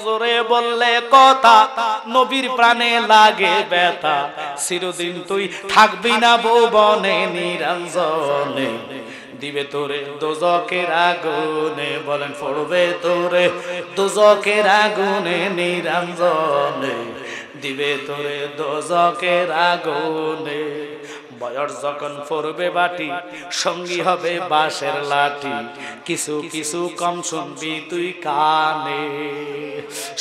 জোরে বললে কথা, নবীর প্রাণে লাগে ব্যথা, চিরদিন তুই থাকবি না ভুবনে নিরঞ্জনে, দিবে তোরে দোজকের আগুনে, বলেন পড়বে তোরে দোজকের আগুনে নিরঞ্জনে, দিবে তোরে দোজকের আগুনে। বয়স যখন পড়বে বাটি, সঙ্গী হবে বাঁশের লাঠি, কিছু কিছু কম শুনবি তুই কানে,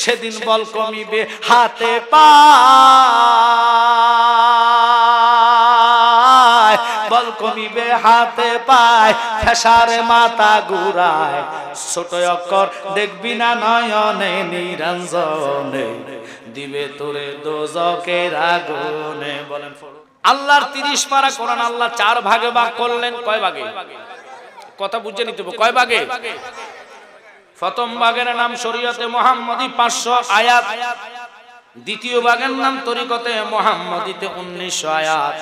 সেদিন বল কমিবে হাতে পায়, বল কমিবে হাতে পায়, ফেসারে মাথা ঘুরায়, ছোট অক্ষর দেখবি না নয়নে নিরঞ্জনে, দিবে তোরে দোজকের আগুনে। বলেন আল্লাহর 30 পারা কোরআন আল্লাহ 4 ভাগে ভাগ করলেন। কয় ভাগে? কথা বুঝে নিতে হবে, কয় ভাগে? প্রথম ভাগের নাম শরীয়তে মুহাম্মদী 500 আয়াত, দ্বিতীয় ভাগের নাম তরিকতে মুহাম্মদীতে 1900 আয়াত,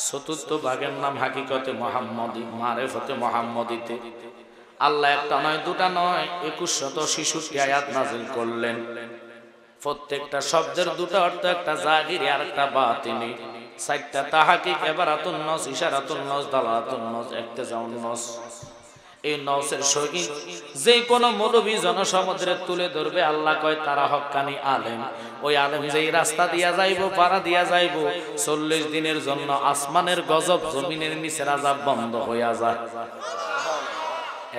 চতুর্থ ভাগের নাম হাকিকতে মুহাম্মদী মারিফতে মুহাম্মদীতে আল্লাহ একটা নয় দুটা নয় 2166 আয়াত নাযিল করলেন। প্রত্যেকটা শব্দের দুটো অর্থ, একটা জাহিরি আর একটা বাতিনি, 4টা তাহাকিক, ইবারাতুন নস, ইশারাতুন নস, দালালাতুন নস, ইক্তিজাউন নস। এই নসের সহিত যে কোনো মৌলবী জনসমুদ্রে তুলে ধরবে, আল্লাহ কয় তারা হক্কানি আলেম। ওই আলেম যেই রাস্তা দিয়া যাইবো, পাড়া দিয়া যাইবো, 40 দিনের জন্য আসমানের গজব, জমিনের নিচের আযাব বন্ধ হইয়া যায়।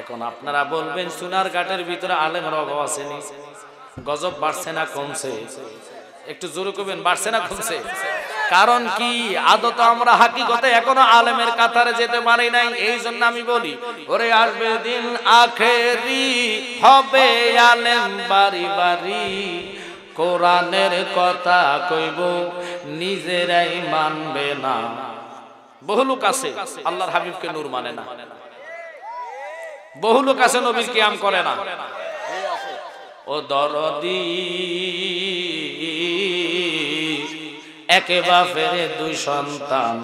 এখন আপনারা বলবেন সোনার ঘাটের ভিতরে আলেমের অভাব আসেনি? গজব বাড়ছে না কমছে? একটু জোরে কইবেন, বাড়ছে না কমছে? কারণ কি? আদত আমরা হাকিকতে এখনো আলেমের কাতারে যেতে পারি নাই। এই জন্য আমি বলি, ওরে আসবে দিন আখেরি, হবে আলেম বাড়ি বাড়ি, কোরআনের কথা কইব নিজেরাই মানবে না। বহু লোক আছে আল্লাহর হাবিবকে নূর মানে না, বহু লোক আছে নবীর কিয়াম করে না। ও দরদি, একে বাপের 2 সন্তান,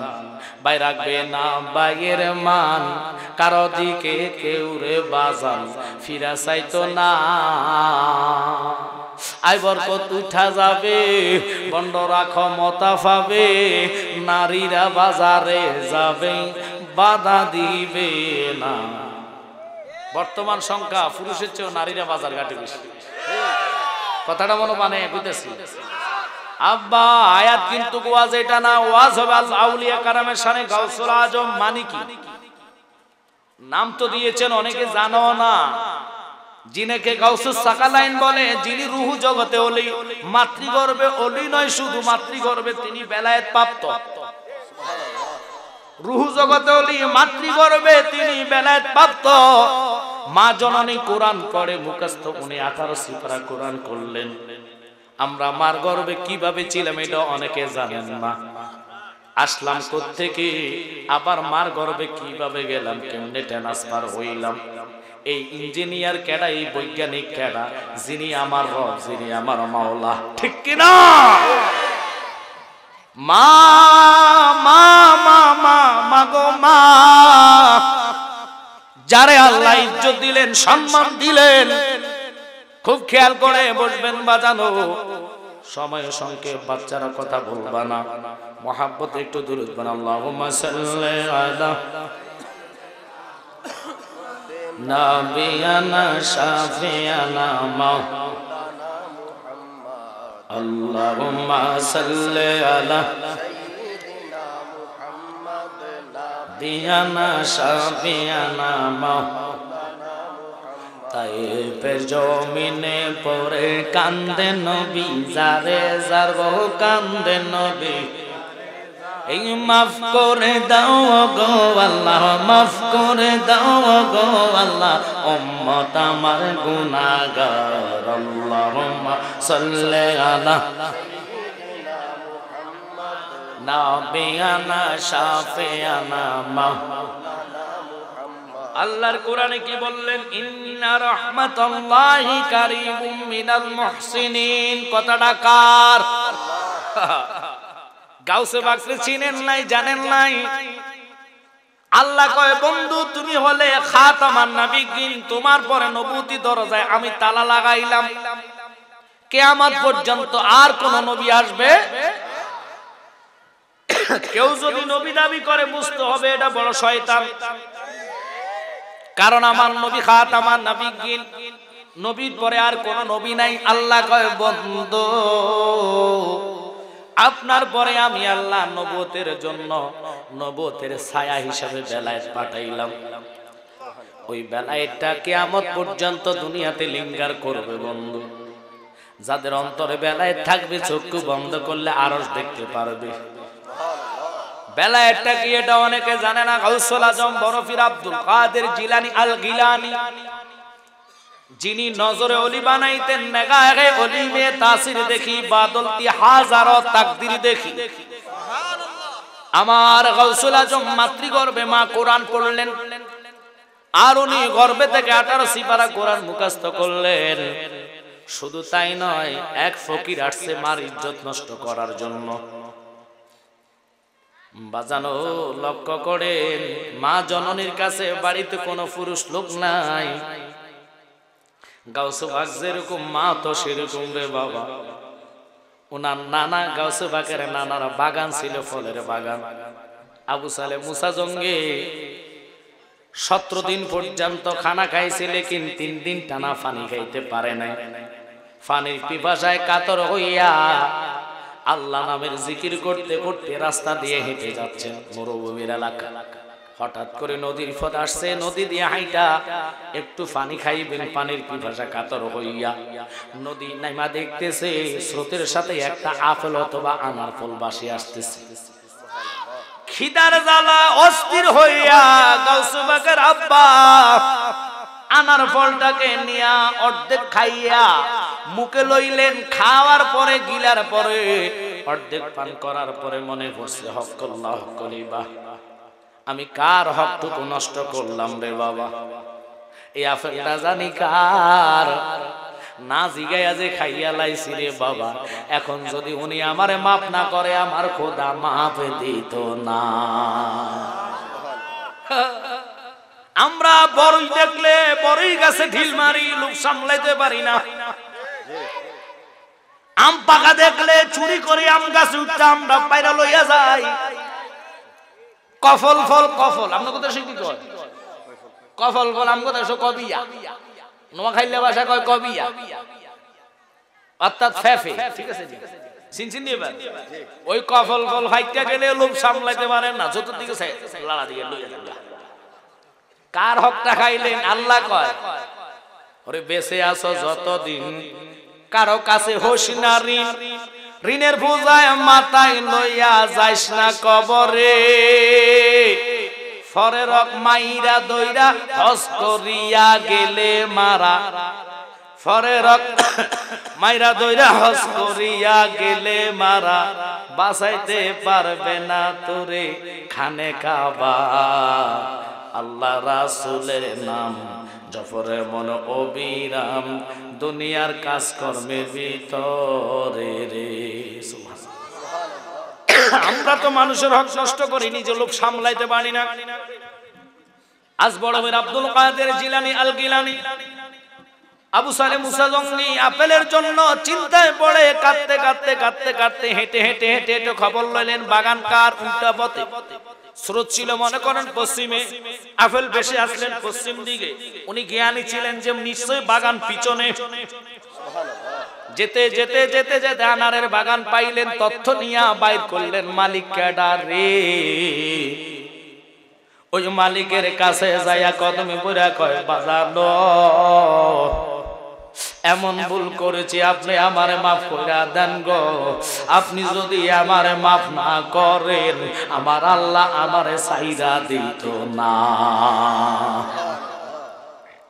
ভাই রাখবে না ভাইয়ের মান, কারো দিকে কেউ রে বাজান ফিরা চাইতো না। আই বরকত উঠা যাবে, বন্ডরা ক্ষমতা পাবে, নারীরা বাজারে যাবে, বাধা দিবে না। বর্তমান সংখ্যা পুরুষের চেয়ে নারীরা বাজার ঘাটে বেশি। কথাটা মনে মানে বুঝতেছি? আব্বা আয়াত কিন্তু ওয়াজ এটা না, ওয়াজ হবে আউলিয়া কারামের শানে গাউসুল আজম। মানে কি? নাম তো দিয়েছেন, অনেকে জানো না। যিনাকে গাউসুস সাকালাইন বলে, যিনি রুহু জগতে ওলি, মাতৃগর্ভে ওলি নয় শুধু, মাতৃগর্ভে তিনি বেলায়েত প্রাপ্ত। রুহু জগতে ওলি, মাতৃগর্ভে তিনি বেলায়েত প্রাপ্ত। মা জননী কোরআন পড়ে মুখস্থ, উনি 18 সিফারা কোরআন করলেন। আমরা মার গর্ভে কিভাবে ছিলাম এটা অনেকে জানেন না। আসলাম কোত্থেকে, আবার মার গর্ভে কিভাবে গেলাম, কেমনে ট্রান্সফার হইলাম। এই ইঞ্জিনিয়ার কেডা, এই বৈজ্ঞানিক কেডা? যিনি আমার রব, যিনি আমার মাওলা। ঠিক কি না? মা মা মা মা মাগো মা, যারে আল্লাহ ইজ্জত দিলেন, সম্মান দিলেন, খুব খেয়াল করে বসবেন বাজানো। সময় সংক্ষেপ, বাচ্চারা কথা বলবা না, মহাব্বতে একটু দুরূদ পড়ুন। আল্লাহুম্মা সাল্লি আলা নাবিয়ানা শাফিয়ানা মাওলানা মুহাম্মদ, আল্লাহুম্মা সাল্লি আলা সাইয়্যিদিনা মুহাম্মদ, নাবিয়ানা শাফিয়ানা মাওলানা মুহাম্মদ। তাইফের জমিনে পড়ে কান্দে নবী, যারে যার বহু কান্দে নবী। এই মাফ করে দাও গো আল্লাহ, মাফ করে দাও গো আল্লাহ, উম্মত আমার গুনাহগার। আল্লাহুম্মা সাল্লি আলা সাইয়্যিদিনা মুহাম্মদ, নাবিয়ানা শাফিয়ানা মাওলানা মুহাম্মদ। আল্লাহর কোরআনে কি বললেন? ইন্না রাহমাতাল্লাহি কারীমুম মিনাল মুহসিনিন। কথাটা কার? গাউসে বাকরে চিনেন নাই, জানেন নাই? আল্লাহ কয়, বন্ধু তুমি হলে খাতামান নবিয়্যিন, তোমার পরে নবুতি দরজায় আমি তালা লাগাইলাম। কিয়ামত পর্যন্ত আর কোন নবী আসবে। কেউ যদি নবী দাবি করে বুঝতে হবে এটা বড় শয়তান। কারণ আমার নবী খাতামান নবিয়্যিন, নবীর পরে আর কোন নবী নাই। আল্লাহ কয় বন্ধু আপনার পরে আমি আল্লাহ নবুয়তের জন্য নবুয়তের ছায়া হিসেবে বেলায়েত পাঠাইলাম। ওই বেলায়েতটা কিয়ামত পর্যন্ত দুনিয়াতে লিঙ্গার করবে বন্ধু। যাদের অন্তরে বেলায়েত থাকবে চক্ষু বন্ধ করলে আরশ দেখতে পারবে। বেলায়েতটা কি এটা অনেকে জানে না। গাউসুল আজম বরফির আব্দুল কাদের জিলানী আল গিলানী, যিনি নজরে অলি বানাইতেন, নেগাহে অলি মে তাসির দেখি বাদলতি হাজারো তাকদির দেখি। আমার গাউসুল আজম মাতৃগর্ভে মা কোরআন পড়লেন, আর উনি গর্ভে থেকে 18 সিপারা কোরআন মুখস্থ করলেন। শুধু তাই নয়, এক ফকির আসছে মার ইজ্জত নষ্ট করার জন্য। বাজানো লক্ষ্য করেন, মা জননীর কাছে বাড়িতে কোনো পুরুষ লোক নাই। গাউসে পাক যেরকম মা তো সেরকম রে বাবা। ওনার নানা গাউসে পাকের নানার বাগান ছিল, ফলের বাগান। আবু সালে মুসা জঙ্গে 17 দিন পর্যন্ত খানা খাইছে, লেকিন 3 দিন টানা পানি খাইতে পারে নাই। পানির পিপাসায় কাতর হইয়া আল্লাহ নামের জিকির করতে করতে রাস্তা দিয়ে হেঁটে যাচ্ছেন মরুভূমির এলাকা। হঠাৎ করে নদীর পথ আসছে, নদী দিয়ে হাইটা একটু পানি খাইবেন, পানির পিপাসা কাতর হইয়া নদী নাইমা দেখতেছে স্রোতের সাথে একটা আপেল অথবা আনার ফল বাসি আসতেছে। খিদার জ্বালা অস্থির হইয়া গাউসে পাকের আব্বা আনার ফলটাকে নিয়া অর্ধেক খাইয়া মুখে লইলেন। খাওয়ার পরে গিলার পরে অর্ধেক পান করার পরে মনে পড়ছে হক্কুল্লাহ কলিবা, আমি কার হকটুকু নষ্ট করলাম রে বাবা। এই আপেলটা জানি কার, না জিগাইয়া যে খাইয়া লাইছি রে বাবা। এখন যদি উনি আমারে মাফ না করে, আমার খোদা মাফ দিত না। আমরা বড়ই দেখলে বড়ই গাছে ঢিল মারি, লোক সামলাইতে পারি না। আম পাকা দেখলে চুরি করে আম গাছে উঠতে আমরা পায়রা লইয়া যাই। কফল ফল, কফল আমরা কোথায় শিখি কয় কফল ফল, আম কোথায় কবিয়া, নোয়াখাইলে ভাষা কয় কবিয়া, অর্থাৎ ফেফে। ঠিক আছে, চিনচিন দিয়ে ওই কফল ফল ফাইটা গেলে লোক সামলাইতে পারে না, চতুর্দিকে লাড়া দিয়ে লইয়া যাবে। কার হকটা খাইলেন? আল্লাহ কয় ওরে বেঁচে আছো যতদিন কারো কাছে হোস না ঋণ, ঋণের বোঝায় মাথায় লইয়া যাইস না কবরে। ফরে রক মাইরা দইরা হস করিয়া গেলে মারা, ফরে রক মাইরা দইরা হস করিয়া গেলে মারা, বাঁচাইতে পারবে না তোরে খানে কাবা। আল্লাহ রাসূলের নাম জফরে মন অবিরাম, দুনিয়ার কাজ কর্মের ভিতরে রে। আমরা তো মানুষের হক নষ্ট করি, নিজে লোক সামলাইতে পারি না। আজ বড় বীর আব্দুল কাদের জিলানী আল গিলানী, আবু সালে মুসা জঙ্গি আপেলের জন্য চিন্তায় পড়ে কাঁদতে কাঁদতে কাঁদতে কাঁদতে হেঁটে হেঁটে হেঁটে হেঁটে খবর লইলেন বাগান কার, উল্টা পথে। স্রোত ছিল মনে করেন পশ্চিমে, আপেল বেশি আসলেন পশ্চিম দিকে। উনি জ্ঞানী ছিলেন যে নিশ্চয় বাগান পিছনে। যেতে যেতে যেতে যেতে আনারের বাগান পাইলেন, তথ্য নিয়ে বাইর করলেন মালিক কেডা রে। ওই মালিকের কাছে যাইয়া কদমে পড়া কয় বাজানো এমন ভুল করেছি, আপনি আমারে মাফ কইরা দেন গো। আপনি যদি আমারে মাফ না করেন, আমার আল্লাহ আমারে সাইরা দিত না।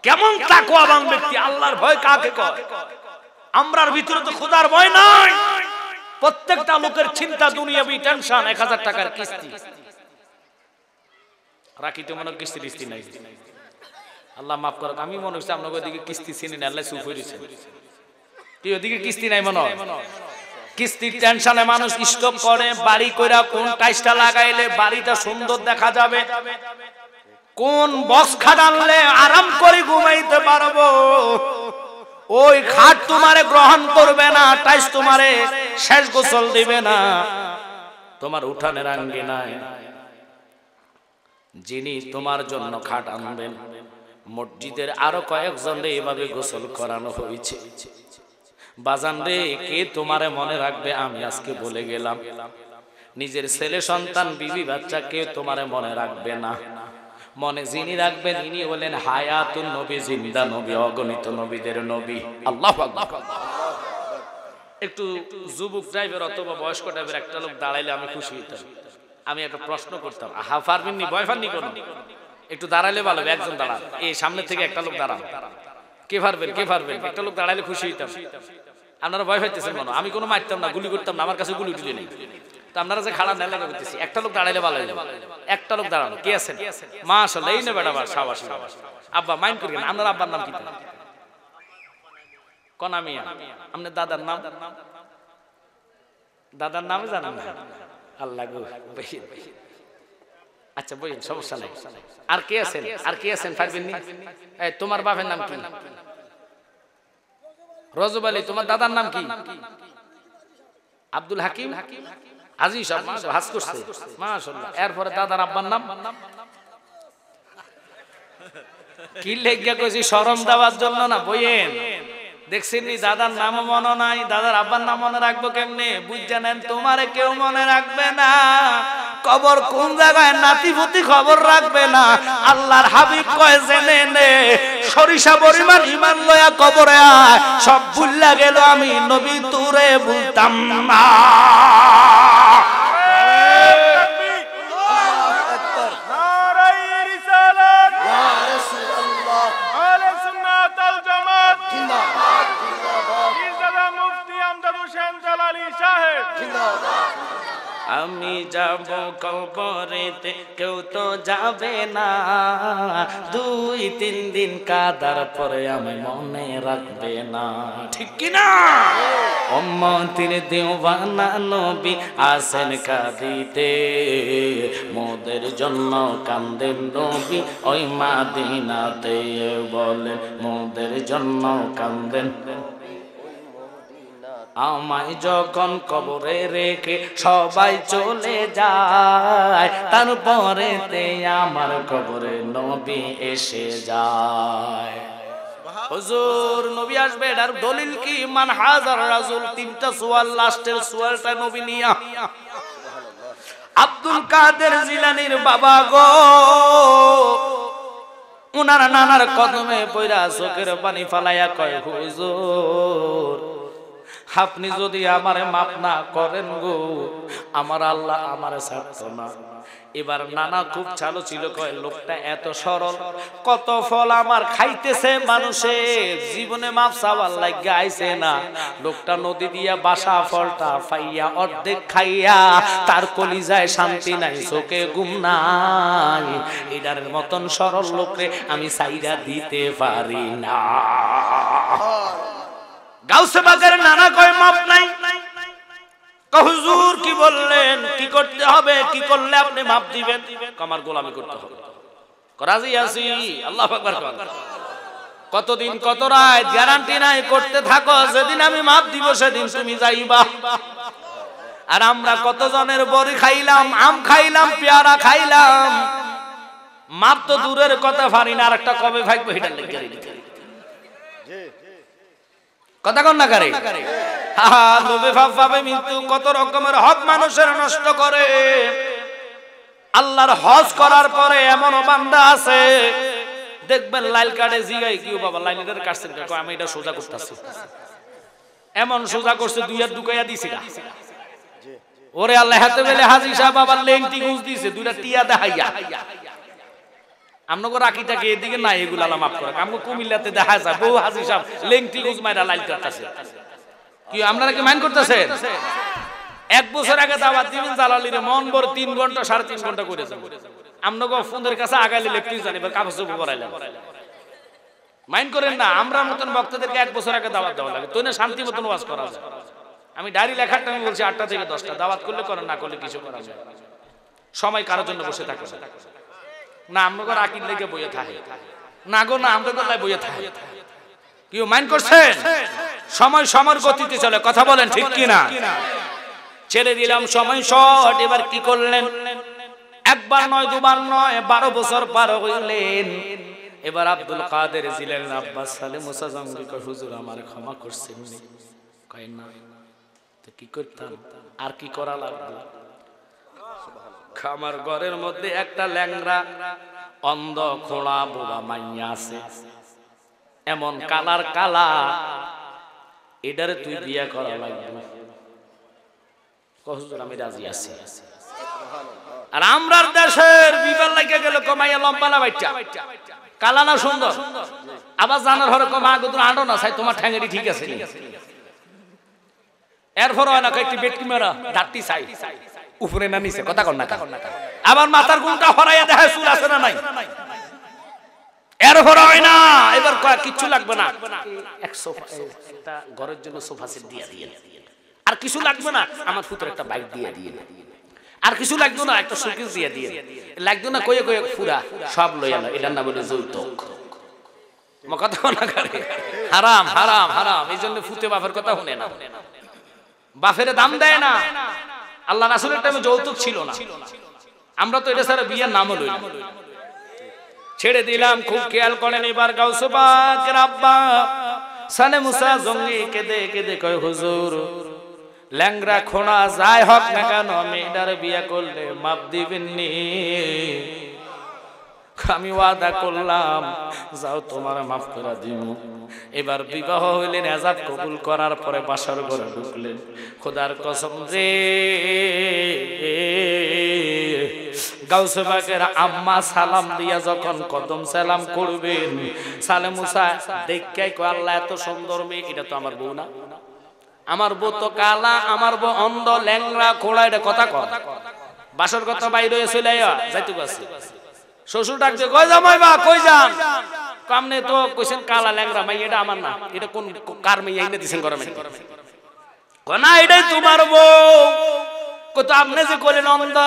কেমন তাকওয়াবান ব্যক্তি! আল্লাহর ভয় কাকে কয়? আমরার ভিতরে তো খোদার ভয় নাই। প্রত্যেকটা লোকের চিন্তা দুনিয়াবি টেনশন, 1000 টাকার কিস্তি রাখি তো মনে কিস্তি টিস্তি নাই। আল্লাহ মাফ করুক, আমি মনে হচ্ছে আপনার ওইদিকে কিস্তি চিনি না, আল্লাহ চুপ হয়েছে। কি ওইদিকে কিস্তি নাই মনে হয়? কিস্তির টেনশনে মানুষ স্টক করে, বাড়ি কইরা কোন টাইসটা লাগাইলে বাড়িটা সুন্দর দেখা যাবে, কোন বক্স খাটানলে আরাম করে ঘুমাইতে পারবো, ওই খাট তোমারে গ্রহণ করবে না, টাইস তোমারে শেষ গোসল দিবে না। তোমার উঠানের আঙ্গিনায় যিনি তোমার জন্য খাট আনবেন, মসজিদের আরো কয়েকজন রে এভাবে গোসল করানো হয়েছে। বাজান রে, কে তোমারে মনে রাখবে? আমি আজকে বলে গেলাম, নিজের ছেলে সন্তান বিবি বাচ্চা কেউ তোমারে মনে রাখবে না। মনে যিনি রাখবেন ইনি হলেন হায়াতুন নবী, জিন্দা নবী, অগণিত নবীদের নবী। আল্লাহু আকবার। একটু যুবক টাইপের অথবা বয়স্ক টাইপের একটা লোক দাঁড়াইলে আমি খুশি হইতাম। আমি একটা প্রশ্ন করতাম, আহা পারবেন নি, ভয় পাননি কোনো? একটু দাঁড়াইলে ভালো, একজন দাঁড়ান, এই সামনে থেকে একটা লোক দাঁড়ান। কে পারবেন, কে পারবেন? একটা লোক দাঁড়াইলে খুশি হইতাম। আপনারা ভয় পাইতেছেন মনে? আমি কোনো মারতাম না, গুলি করতাম না, আমার কাছে গুলি টুলি নেই। তো আপনারা যে খাড়া নেলা করতেছি, একটা লোক দাঁড়াইলে ভালো হইলো। একটা লোক দাঁড়ানো, কে আছেন? মাশাআল্লাহ, এই নে বেটা শাবাশ। আব্বা মাইন্ড করিয়েন, আপনার আব্বার নাম কি? কোন মিয়া? আপনার দাদার নাম? দাদার নামে জানেন না? আল্লাহ গো, আচ্ছা বইন, সমস্যা নাই। আর কে আছেন? আর কে আছেন? পারবেন নি? এই তোমার বাপের নাম কি? রজব আলী। তোমার দাদার নাম কি? আব্দুল হাকিম আজিজ। হাস করছে, মাশাআল্লাহ। এরপরে দাদার আব্বার নাম কি? লেখা কইছি শরম দেওয়ার জন্য না, বইয়েন। দেখছেন নি, দাদার নাম মনে নাই, দাদার আব্বার নাম মনে রাখবো কেমনে? বুঝ জানেন, তোমারে কেউ মনে রাখবে না। কবর কোন জায়গায় নাতিপুতি খবর রাখবে না। আল্লাহর হাবিব কয়, জেনে নে, সরিষা পরিমাণ ঈমান লয়া কবরে আয়, সব ভুল্লা গেল আমি নবী তোরে বলতাম না। আমি যাব কবরেতে, কেউ তো যাবে না। 2-3 দিন কাদার পরে আমি মনে রাখবে না, ঠিক কিনা? উম্মতের দিওয়ানা নবী আসেন কাঁদিতে, মোদের জন্য কান্দেন নবী ওই মদিনাতে। বলেন, মোদের জন্য কান্দেন। আমায় যখন কবরে রেখে সবাই চলে যায়, তারপরে আমার কবরে নবী এসে যায়। হুজুর, নবী আসবে, এর দলিল কি? মান হাজার রাসূল, 3টা সোয়াল, লাস্টের সোয়ালটা নবী নিয়া। আব্দুল কাদের জিলানীর বাবা গো, উনার নানার কদমে পয়রা চোখের পানি ফালাইয়া কয়, হুজুর আপনি যদি আমারে মাফ না করেন গো, আমার আল্লাহ আমারে ছাড়তো না। এবার নানা খুব চালু ছিল, কয় লোকটা এত সরল, কত ফল আমার খাইতেছে মানুষে, জীবনে মাফ চাওয়ার লাগিয়া আইছে না। লোকটা নদী দিয়া বাসা ফলটা পাইয়া অর্ধেক খাইয়া তার কলিজায় শান্তি নাই, চোখে ঘুম নাই। এটার মতন সরল লোকরে আমি সাইরা দিতে পারি না। গাউসে বাগের নানা কয় মাপ নাই। হুজুর কি বললেন, কি করতে হবে, কি করলে আপনি মাপ দিবেন? আমার গোলামি করতে হবে। রাজি আছি, আল্লাহু আকবার। কতদিন কত রাত গ্যারান্টি নাই, করতে থাকো, যেদিন আমি মাপ দিব সেদিন তুমি যাইবা। আর আমরা কতজনের বড়ি খাইলাম, আম খাইলাম, পেয়ারা খাইলাম, মাপ তো দূরের কথা পারি না। আর একটা কবে ভাগবো এটা লেগে কথা কন না করে। মৃত্যু কত রকমের হক মানুষের নষ্ট করে। আল্লাহর হজ করার পরে এমন বান্দা আছে, দেখবেন লাইল কাটে জিগাই, কি বাবা লাইলের কাটছেন? আমি এটা সোজা করতেছি। এমন সোজা করছে, 2 হাত ঢুকাইয়া দিছে। ওরে আল্লাহ, হাতে বেলে হাজি সাহেব আবার লেংটি গুজ দিছে, 2টা টিয়া দেখাইয়া। আমনগো রাখিটাকে এদিকে নাই, এগুলা আল্লাহ মাফ করে। আমগো কুমিল্লাতে দেখা যায় বহু হাজি সাহেব লেংটি গুজ মাইরা লাইল কাটতেছে। কি আপনারা কি মাইন্ড করতেছেন? 1 বছর আগে দাওয়াত দিবেন জালালিরে, মন ভরে 3 ঘন্টা 3.5 ঘন্টা করেছেন। আমনগো ফোনের কাছে আগাইলে লেখতেই জানি, এবার কাগজ পড়াইলাম। মাইন্ড করেন না, আমরা মতন বক্তাদেরকে 1 বছর আগে দাওয়াত দেওয়া লাগে, তো না শান্তি মতন ওয়াজ করা যায়। আমি ডায়রি লেখারটা আমি বলছি 8টা থেকে 10টা, দাওয়াত করলে করেন, না করলে কিছু করা যায়। সময় কারোর জন্য বসে থাকে না। আমনগো রাকির লেগে বইয়ে থাকে না গো, না আমনগো লাই বইয়ে থাকে। কেউ মাইন্ড করছেন? সময় সময়ের গতিতে চলে, কথা বলেন ঠিক কিনা? ছেড়ে দিলাম, সময় শর্ট। এবার কি করলেন? একবার নয়, দুবার নয়, 12 বছর পার হইলেন। এবার আব্দুল কাদের জিলানী আব্বাস সালে মুসা জঙ্গি কয়, হুজুর আমার ক্ষমা করছেন? কয় না। তো কি করতাম? আর কি করা লাগবে? আমার ঘরের মধ্যে একটা ল্যাংড়া অন্ধ খোড়া বোবা মাইয়া আছে, এমন কালার কালা, এটারে তুই বিয়ে করা লাগবে। হুজুর আমি রাজি আছি। আর আমরার দেশের বিবাহ লাগে গেল কমাইয়া লম্বা না বাচ্চা, কালা না সুন্দর, আবার জানার হরে কমা গুদুর আনো না চাই তোমার ঠ্যাঙ্গেরি ঠিক আছে। এরপর হয় না একটি বেটকি মেরা দাঁতটি চাই উপরে না নিচে, কথা কর না। আবার মাথার গুণটা হরাইয়া দেখা চুল আছে না নাই, এরপর হয় না। এবার কিচ্ছু লাগবে না, এক সোফা, একটা ঘরের জন্য সোফা সেট দিয়ে দিয়ে, আর কিছু লাগবে না, আমার পুত্র একটা বাইক দিয়ে দিয়ে, আর কিছু লাগতো না, একটা শোকেস দিয়ে দিয়ে, লাগতো না কয়ে কয়ে পুরা সব লইয়া না। এটার নাম বলে যৌতুক। কথা না করে হারাম হারাম হারাম। এই জন্য ফুতে বাপের কথা শুনে না, বাপের দাম দেয় না। আল্লাহ রাসূলের টাইমে যৌতুক ছিল না, আমরা তো এটা ছাড়া বিয়ের নামও লই না। ছেড়ে দিলাম, খুব খেয়াল করেন। এবার গাউস পাকের আব্বা সালে মুসা জঙ্গি কেঁদে কেঁদে কয়, হুজুর ল্যাংরা খোনা যাই হোক না কেন, মেয়েটার বিয়ে করলে মাপ দিবেননি? আমি ওয়াদা করলাম, যাও তোমার মাফ করে দিব। এবার বিবাহ হইলেন, আযাব কবুল করার পরে বাসার ঘরে ঢুকলেন। খোদার কসম রে, গাউসে পাকের আম্মা সালাম দিয়া যখন কদম সালাম করবেন, সালে মুসা দেখাই কয়, আল্লাহ এত সুন্দর মেয়ে, এটা তো আমার বউ না, আমার বউ তো কালা, আমার বউ অন্ধ ল্যাংড়া খোড়া, এটা কথা কয়। বাসর কথা বাইরে চলে যাইতে পারছে। শ্বশুর ডাকছে, কই জামাই বা কই যান? কামনে তো কইছেন কালা ল্যাংড়া মাই, এটা আমার না, এটা কোন কার মেয়ে এনে দিছেন গরমে? না এটাই তোমার বউ। কত আপনি যে কইলেন অন্ধ,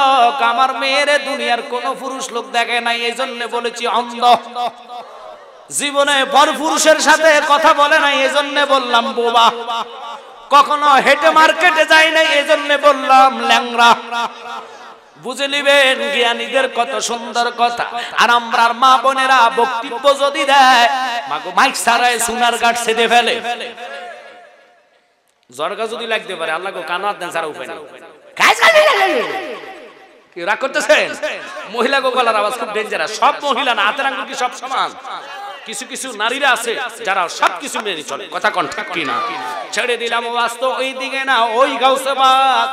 আমার মেয়েরে দুনিয়ার কোন পুরুষ লোক দেখে নাই, এই জন্য বলেছি অন্ধ। জীবনে বড় পুরুষের সাথে কথা বলে নাই, এই জন্য বললাম বোবা। কখনো হেঁটে মার্কেটে যায় নাই, এই জন্য বললাম ল্যাংড়া। বুঝে নিবেন জ্ঞানীদের কত সুন্দর কথা। আর আমরার মা বোনেরা বক্তব্য যদি দেয়, মাইক ছাড়ায় সোনার গাঠ ছেদে ফেলে। জরগা যদি লাগতে পারে, আল্লাহ কানার দেন ছাড়া উপায় নেই। রাগ করতেছেন? মহিলা গলার আওয়াজ খুব ডেঞ্জারাস। সব মহিলা না, হাতের আঙ্গুল কি সব সমান? কিছু কিছু নারীরা আছে যারা সবকিছু মেনে চলে, কথা কোন ঠিক কিনা? ছেড়ে দিলাম বাস্তব ওই দিকে না, ওই গাউসে পাক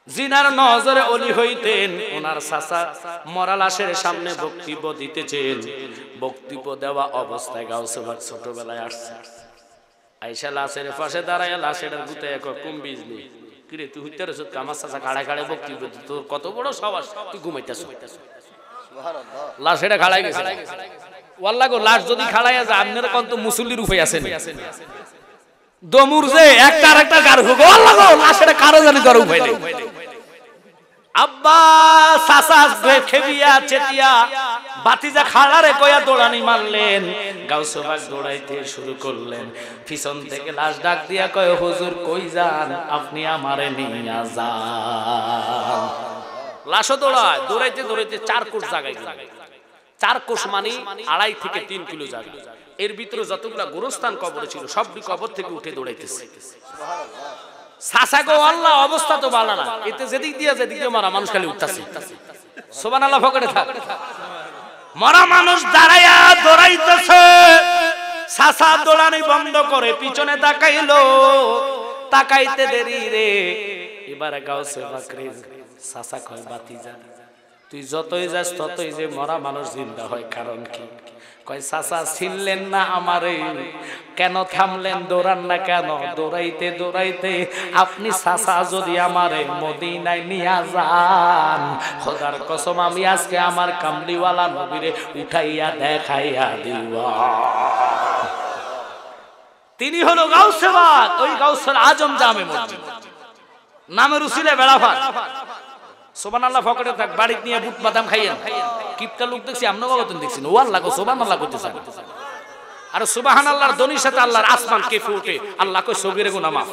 জিনার নজরে অলি হইতেন। ওনার চাচা মরা লাশের সামনে বক্তব্য দিতেছেন। বক্তব্য দেওয়া অবস্থায় গাউসে পাক ছোটবেলায় আসছে, আইসা লাশের পাশে দাঁড়ায় লাশের গুতে এক কম বিজলি, কিরে তুই হইতে রেছ? আমার চাচা খাড়ায় খাড়ায় বক্তব্য দিত, তোর কত বড় সাহস, তুই ঘুমাইতেছ? লাশ এটা খাড়াই গেছে। ওয়াল্লাহ গো, লাশ যদি খাড়াইয়া যায়, আপনারা কোন তো মুসল্লির উপায় আছে না? দমুর যে একটা আরেকটা গার হোক, আল্লাহ গো, লাশ এটা কারো জানি করার উপায় নেই। আব্বা চাচা খেবিয়া চেতিয়া বাতিজা খাড়ারে কয়া দৌড়ানি মারলেন। গাউসে পাক দৌড়াইতে শুরু করলেন। পিছন থেকে লাশ ডাক দিয়া কয়, হুজুর কই যান? আপনি আমারে নিয়া যান। লাশও দৌড়ায়, দৌড়াইতে দৌড়াইতে 4 কোষ জায়গায়। 4 কোষ মানে 2.5 থেকে 3 কিলো জায়গা। এর ভিতরে যতগুলা গোরস্থান কবর ছিল সবটি কবর থেকে উঠে দৌড়াইতেছে। সাসা গো আল্লাহ, অবস্থা তো ভালো না। এতে যেদিক দিয়ে যেদিক দিয়ে মারা মানুষ খালি উঠতেছে। সুবহানাল্লাহ ফকরে থাক। মরা মানুষ দাঁড়ায়া দৌড়াইতেছে। সাসা দৌড়ানি বন্ধ করে পিছনে তাকাইলো। তাকাইতে দেরি রে, এবার গাউসে পাকের সাসা কয়, বাতিজা তুই যতই যাস ততই যে মরা মানুষ জিন্দা হয়, কারণ কি? কয়, চাচা ছিলেন না আমারে, কেন থামলেন? দৌড়ান না কেন? দৌড়াইতে দৌড়াইতে আপনি চাচা যদি আমারে মদিনায় নিয়া যান, খোদার কসম আমি আজকে আমার কামলিওয়ালা নবীরে উঠাইয়া দেখাইয়া দিবা। তিনি হলো গাউসে পাক, ওই গাউসুল আজম জামে মসজিদ নামের উসিলে বেড়াফাত। সুবহানাল্লাহ ফকরে থাক। বাড়িতে নিয়ে বুট বাদাম খাইয়েন। কিপটা লোক দেখছি, আমরা বাবা তুমি দেখছি। ও আল্লাহ গো, সুবহানাল্লাহ করতেছেন। আর সুবহানাল্লাহর ধ্বনির সাথে আল্লাহর আসমান কেঁপে ওঠে। আল্লাহ কই সগীরে গুনাহ মাফ।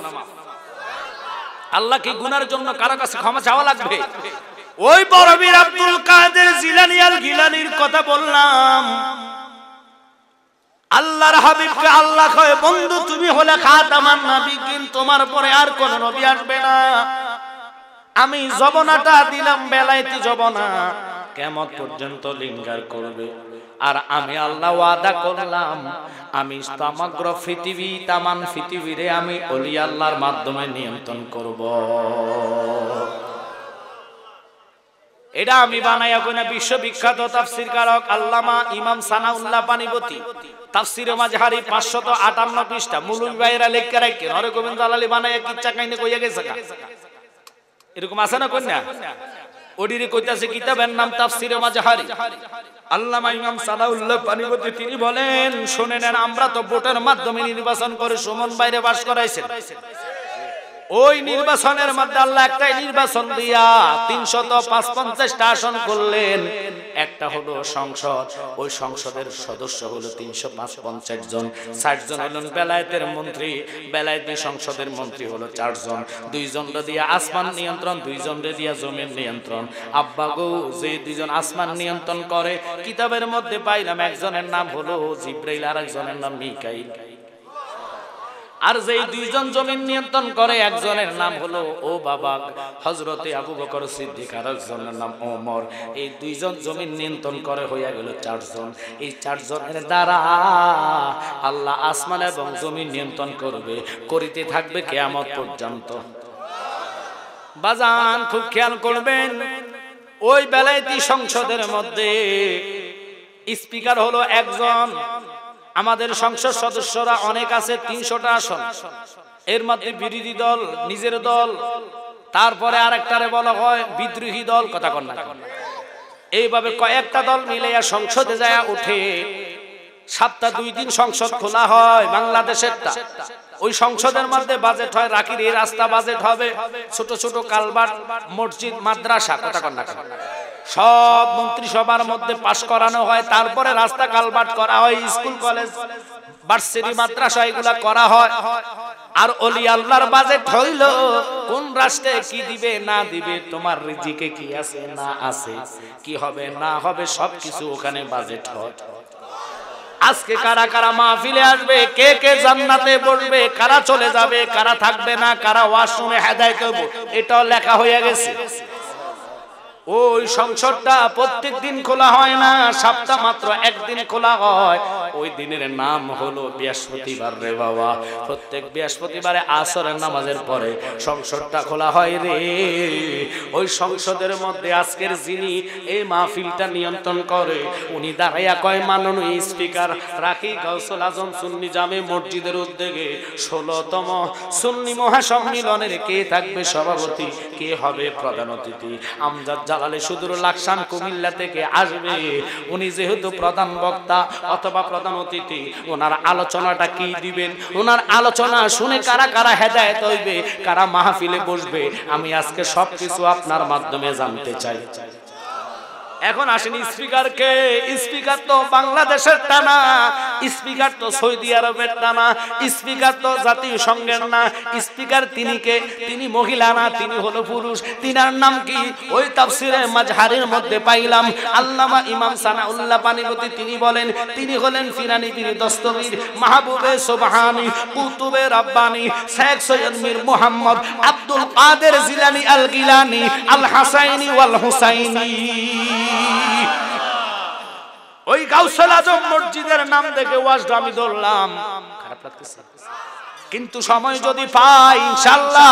আল্লাহ কি গুনার জন্য কারো কাছে ক্ষমা চাওয়া লাগবে? ওই বড় বীর আব্দুল কাদের জিলানী আল গিলানীর কথা বললাম। আল্লাহর হাবিবকে আল্লাহ কয় বন্ধু তুমি হলে খাতামান নবীন, তোমার পরে আর কোন নবী আসবে না। আমি জবনাটা দিলাম বেলায়েতি জবনা, কিয়ামত পর্যন্ত লিঙ্গার করবে। আর আমি আল্লাহ ওয়াদা করলাম আমি সমগ্র পৃথিবী তামান পৃথিবীরে আমি ওলি আল্লাহর মাধ্যমে নিয়ন্ত্রণ করব। এটা আমি বানাইয়া কইনা বিশ্ববিখ্যাত তাফসীরকারক আল্লামা ইমাম সানাউল্লাহ পানিপতি তাফসীরে মাযহারি 558 পৃষ্ঠা মুলুবি ভাইরা লেখা রাখেন। হরে গোবিন্দ আলালি বানাইয়া কিচ্ছা কাহিনী কইয়া গেছে। এরকম আছে না কইনা? ওডিরে কইতাছে কিতাবের নাম তাফসীরে মাযহারি। আল্লামা ইমাম সানাউল্লাহ পানিপতি তিনি বলেন শুনে নেন, আমরা তো ভোটের মাধ্যমে নির্বাচন করে সুমন বাইরে বাস করাইছেন। ওই নির্বাচনের মধ্যে আল্লাহ একটাই নির্বাচন দিয়া 355টা আসন করলেন। একটা হলো সংসদ, ওই সংসদের সদস্য হলো 355 জন। 60 জন হলেন বেলায়েতের মন্ত্রী, বেলায়েতি সংসদের মন্ত্রী হলো 4 জন। 2 জন দিয়া আসমান নিয়ন্ত্রণ, 2 জন দিয়া জমির নিয়ন্ত্রণ। আব্বা গো যে 2 জন আসমান নিয়ন্ত্রণ করে কিতাবের মধ্যে পাইলাম একজনের নাম হলো জিবরাইল আর একজনের নাম মিকাইল। আর যেই 2 জন জমিন নিয়ন্ত্রণ করে একজনের নাম হলো ও বাবা হযরতে আবু বকর সিদ্দিক আর একজনের নাম ওমর। এই 2 জন জমিন নিয়ন্ত্রণ করে হইয়া গেল 4 জন। এই 4 জনের দ্বারা আল্লাহ আসমান এবং জমিন নিয়ন্ত্রণ করবে, করিতে থাকবে কিয়ামত পর্যন্ত। বাজান খুব খেয়াল করবেন, ওই বেলায়েতি সংসদের মধ্যে স্পিকার হলো একজন। আমাদের সংসদ সদস্যরা অনেক আছে, 300টা আসন। এর মধ্যে বিরোধী দল, নিজের দল, তারপরে আরেকটারে বলা হয় বিদ্রোহী দল। কথা কন না? এইভাবে কয়েকটা দল মিলে সংসদে যায় উঠে। সপ্তাহে 2 দিন সংসদ খোলা হয় বাংলাদেশেরটা। ওই সংসদের মধ্যে বাজেট হয়, রাকির এই রাস্তা বাজেট হবে, ছোট ছোট কালভার্ট, মসজিদ, মাদ্রাসা। কথা কন না? সব মন্ত্রিসভার মধ্যে পাশ করানো হয়, তারপরে রাস্তা কালভার্ট করা হয়, স্কুল কলেজ ভার্সিটি মাদ্রাসা এগুলা করা হয়। আর ওলি আল্লাহর বাজেট হইল কোন রাষ্ট্রে কি দিবে না দিবে, তোমার রিজিকে কি আছে না আছে, কি হবে না হবে, সবকিছু ওখানে বাজেট হয়। আজকে কারা কারা মাহফিলে আসবে, কে কে জান্নাতে বসবে, কারা চলে যাবে, কারা থাকবে না, কারা ওয়াশরুমে হেদায়েত হবে, এটাও লেখা হয়ে গেছে। ওই সংসদটা প্রত্যেক দিন খোলা হয় না, সপ্তাহে মাত্র একদিন খোলা হয়। ওই দিনের নাম হলো বৃহস্পতিবার রে বাবা। প্রত্যেক বৃহস্পতিবারে আসরের নামাজের পরে সংসদটা খোলা হয় রে। ওই সংসদের মধ্যে আজকের যিনি এই মাহফিলটা নিয়ন্ত্রণ করে উনি দাঁড়াইয়া কয় মাননীয় স্পিকার রাকি গাউসুল আজম সুন্নি জামে মসজিদের উদ্যোগে 16তম সুন্নি মহাসম্মিলনের কে থাকবে সভাপতি, কে হবে প্রধান অতিথি। আমজাদ জালালে সুদূর লাকসাম কুমিল্লা থেকে আসবে। উনি যেহেতু প্রধান বক্তা অথবা প্রধান অতিথি, ওনার আলোচনাটা কি দিবেন, ওনার আলোচনা শুনে কারা কারা হেদায়েত হইবে, কারা মাহফিলে বসবে, আমি আজকে সবকিছু আপনার মাধ্যমে জানতে চাই। এখন আসেন স্পিকারকে। স্পিকার তো বাংলাদেশের টানা, স্পিকার তো সৌদি আরবের টানা, স্পিকার তো জাতীয় সংঘের না। স্পিকার তিনি কে? তিনি মহিলা না, তিনি হলো পুরুষ। তিনার নাম কি? ওই তাফসীরে মাযহারির মধ্যে পাইলাম আল্লামা ইমাম সানাউল্লাহ পানিপতি তিনি বলেন তিনি হলেন ফিরানি পীর দস্তগীর মাহবুবে সুবহানী কুতুবে রাব্বানী শেখ সৈয়দ মীর মুহাম্মদ আব্দুল কাদের জিলানী আল গিলানী আল হাসাইনি ওয়াল হুসাইনি। ওই গাউসুল আজম মসজিদের নাম দেখে ওয়াজটা আমি ধরলাম, খারাপ লাগতেছে, কিন্তু সময় যদি পাই ইনশাআল্লাহ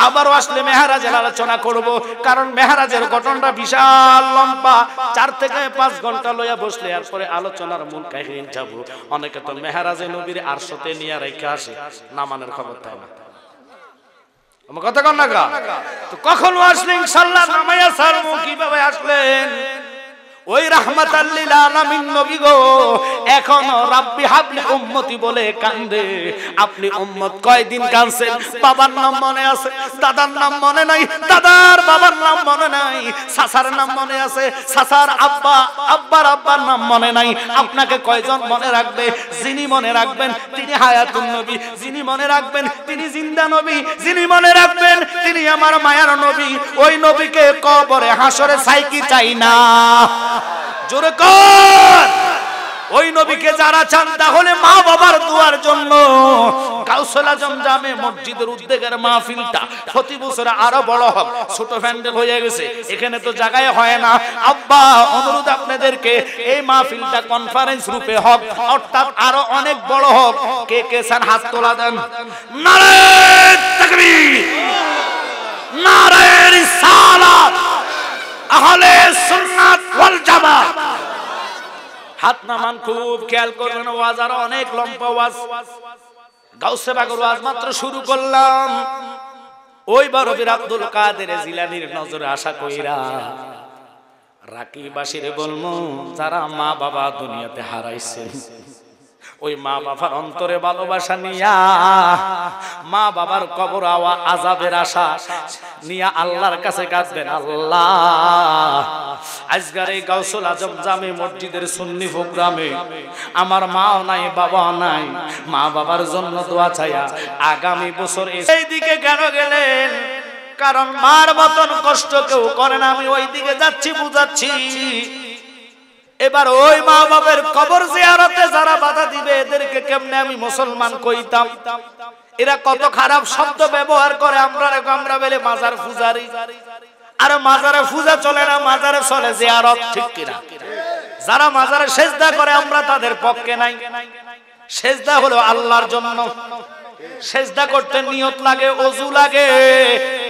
আবারও আসলে মেহরাজের আলোচনা করব। কারণ মেহরাজের ঘটনাটা বিশাল লম্বা, 4 থেকে 5 ঘন্টা লইয়া বসলে এরপরে আলোচনার মূল কাহিনী যাব। অনেকে তো মেহরাজে নবীর আরশতে নিয়ে রেখে আসে, নামানের খবর তাই না। আমার কথা কন না গা? তো কখন আসলে ইনশাআল্লাহ নামায়া সারমু, কিভাবে আসলেন? ওই রাহমাতাল লিল আলামিন নবী গো এখনো রাব্বি হাবলি উম্মতি বলে কান্দে। আপনি উম্মত কয়দিন কাঁদছেন? বাবার নাম মনে আছে, দাদার নাম মনে নাই, দাদার বাবার নাম মনে নাই, সাসার নাম মনে আছে, সাসার আব্বা আব্বার আব্বার নাম মনে নাই। আপনাকে কয়জন মনে রাখবে? যিনি মনে রাখবেন তিনি হায়াতুন নবী, যিনি মনে রাখবেন তিনি জিন্দা নবী, যিনি মনে রাখবেন তিনি আমার মায়ার নবী। ওই নবীকে কবরে হাসরে চাই কি চাই না? জোরে কর। ওই নবীকে যারা চান তাহলে মা বাবার দোয়ার জন্য গাউসুল আজম জামে মসজিদের উদ্যোগের মাহফিলটা প্রতি বছর আরো বড় হোক। ছোট প্যান্ডেল হয়ে গেছে, এখানে তো জায়গায় হয় না। আব্বা অনুরোধ আপনাদেরকে এই মাহফিলটা কনফারেন্স রূপে হোক, অর্থাৎ আরো অনেক বড় হোক। কে কে চান হাত তোলা দেন। নারে তাকবীর, নারে রিসালাত, আহলে সুন্নাত ওয়াল জামাত। হাত নামান, খুব খেয়াল করবেন। ওয়াজ আরো অনেক লম্বা ওয়াজ। গাউসে বাগের ওয়াজ মাত্র শুরু করলাম। ওই বরফির আব্দুল কাদের জিলানীর নজরে আশা কইরা রাকিবাসীরে বলমু যারা মা বাবা দুনিয়াতে হারাইছে, ওই মা বাবার অন্তরে ভালোবাসা নিয়া, মা বাবার কবর আযাবের আশা নিয়া আল্লাহর কাছে কাঁদবেন। আল্লাহ আজকের এই গাউসুল আজম জামে মসজিদের সুন্নি প্রোগ্রামে আমার মাও নাই বাবাও নাই, মা বাবার জন্য দোয়া চাইয়া আগামী বছর এই দিকে কেন গেলেন? কারণ মার মতন কষ্ট কেউ করে না। আমি ওই দিকে যাচ্ছি, বুঝাচ্ছি। এবার ওই মা বাবার কবর জিয়ারতে যারা বাধা দিবে এদেরকে কেমনে আমি মুসলমান কইতাম? এরা কত খারাপ শব্দ ব্যবহার করে। আমরা বলে মাজার পূজারি, আর মাজারে পূজা চলে না, মাজারে চলে জিয়ারত, ঠিক কিনা? যারা মাজারে সেজদা করে আমরা তাদের পক্ষে নাই। সেজদা হলো আল্লাহর জন্য। সেজদা করতে নিয়ত লাগে, ওযু লাগে,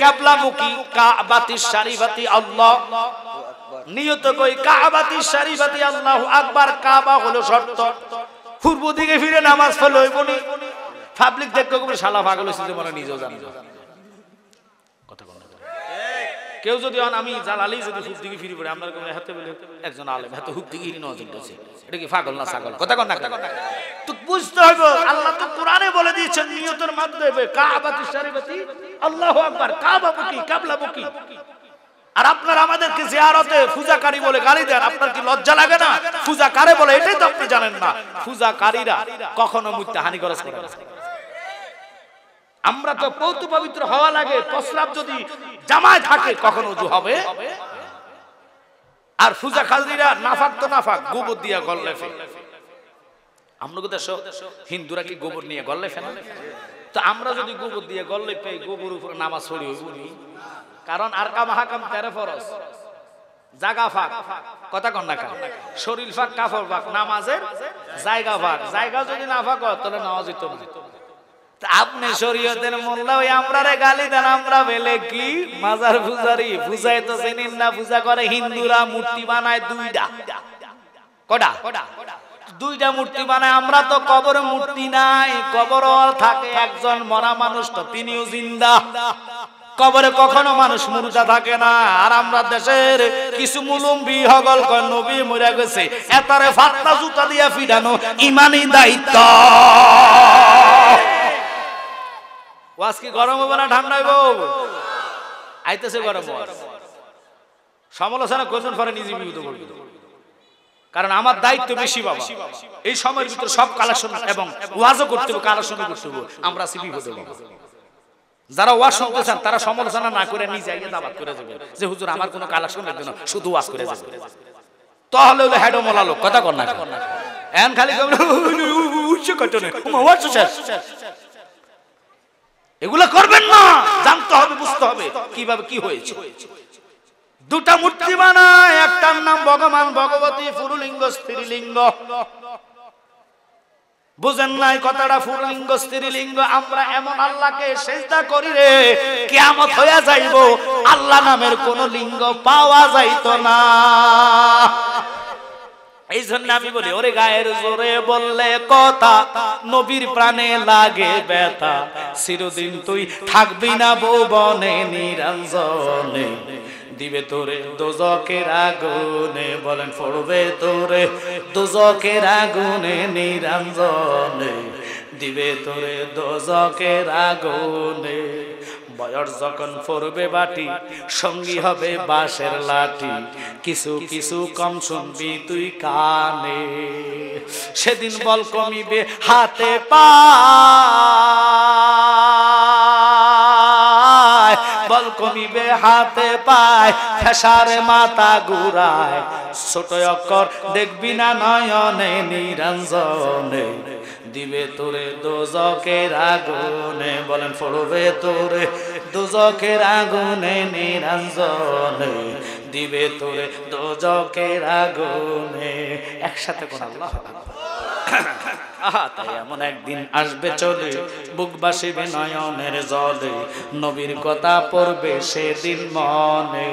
কিবলামুখী কাবাতিশ শরীফাতি আল্লাহ নিয়ত কই কাবাতি শরীফাতি আল্লাহু আকবার। কাবা হলো শর্ত। পূর্ব দিকে ফিরে নামাজ পড়লে হইবনি। পাবলিক দেখতে কবে শালা পাগল হইছে যে মনে নিজেও জানে না। কথা বল। কেউ যদি আমি জালালি যদি পূর্ব দিকে ফিরে পড়ে আমরা কোন হাতে বলে একজন আলেম হাতে হুক দিকে নজর দিয়েছে, এটা কি পাগল না ছাগল? কথা কন না। তো বুঝতে হবে আল্লাহ তো কোরআনে বলে দিয়েছেন নিয়তের মাধ্যমে কাবাতি শরীফাতি আল্লাহু আকবার, কাবামুখী কিবলামুখী। আর আপনারা আমাদেরকে জিয়ারতে পূজাকারী বলে গালি দেন, আপনার কি লজ্জা লাগে না? পূজাকারে বলে, এটাই তো আপনি জানেন না। পূজাকারীরা কখনো মুত্তে হানি খরচ করে না। আমরা তো পৌত পবিত্র হওয়া লাগে, প্রস্রাব যদি জামায় থাকে কখনো ওযু হবে। আর পূজাকারীরা নাফাক তো নাফাক, গোবর দিয়া গল্লে ফেলে। আমরা দেশ হিন্দুরা কি গোবর নিয়ে গল্লে ফেলে? তো আমরা যদি গোবর দিয়ে গল্লে পাই, গোবর উপরে নামাজ পড়ি হইবনি? কারণ আর কামাহাকাম 13 ফরজ, জায়গা ফাঁক। কথা কন না, শরীর ফাঁক, কাপড় ফাঁক, নামাজের জায়গা ফাঁক। জায়গা যদি না ফাঁক তাহলে নামাজ হইতো না। আপনি শরীয়তের মোল্লা ওই আমরারে গালি দেন। আমরা বেলে কি মাজার পূজারি? পূজাই তো চিনেন না। পূজা করে হিন্দুরা, মূর্তি বানায় দুইটা। কটা? দুইটা মূর্তি বানায়। আমরা তো কবরে মূর্তি নাই, কবর থাকে একজন মরা মানুষ, তো তিনিও জিন্দা। কবরে কখনো মানুষ মুর্দা থাকে না। আর আমরা দেশের কিছু মুলুম্বি হগল কয় নবী মরে গেছে, এতারে ফাত্তা জুতা দিয়া ফিরানো ইমানি দায়িত্ব। ওয়াজ কি গরম হবে না ঠান্ডা হইব? আইতেছে গরম। সমালোচনা করবেন পরে নিজে বিপদ করবেন। কারণ আমার দায়িত্ব বেশি বাবা। এই সময়ের ভিতরে সব কালেকশন এবং ওয়াজও করতে হবে, কালেকশন করতে হবে। আমরা সিবি হতে হবে। যারা ওয়াজ শুনতে চান তারা সমালোচনা না করে নিজে আইয়ে দাওয়াত করে যাবেন যে হুজুর আমার কোনো কালেকশন লাগবে না, শুধু ওয়াজ করে যাবেন। তাহলে হলো হেডো মোলা লোক। কথা কর না, এন খালি উচ্চ কটনে ওয়াজ শেষ। এগুলা করবেন না। জানতে হবে, বুঝতে হবে কিভাবে কি হয়েছে। দুটা মূর্তি বানায়, একটার নাম ভগবান ভগবতী, পুরুলিঙ্গ স্ত্রীলিঙ্গ। বুঝেন নাই কথাটা? পুরুলিঙ্গ স্ত্রীলিঙ্গ। আমরা এমন আল্লাহকে সিজদা করি রে, কিয়ামত হইয়া যাইব আল্লাহ নামের কোন লিঙ্গ পাওয়া যাইতো না। এই জন্য আমি বলি, ওরে গায়ের জোরে বললে কথা, নবীর প্রাণে লাগে ব্যথা, চিরদিন তুই থাকবি না ভুবনে নিরঞ্জনে, দিবে তোরে দোজকের আগুনে, বলেন পড়বে তোরে দোজকের আগুনে নিরঞ্জনে, দিবে তোরে দোজকের আগুনে। বয়স যখন পড়বে বাটি, সঙ্গী হবে বাঁশের লাঠি, কিছু কিছু কম শুনবি তুই কানে, সেদিন বল কমিবে হাতে পায়, বল কমিবে হাতে পায়, ফেসারে মাথা ঘুরায়, ছোট অক্ষর দেখবি না নয়নে নিরঞ্জনে, দিবে তোরে দোজকের আগুনে, বলেন পড়বে তোরে দোজকের আগুনে নিরঞ্জনে, দিবে তোরে দোজকের আগুনে। একসাথে কোন আল্লাহ আহা, তাই এমন একদিন আসবে চলে, বুক বাসিবে নয়নের জলে, নবীর কথা পড়বে সেদিন মনে,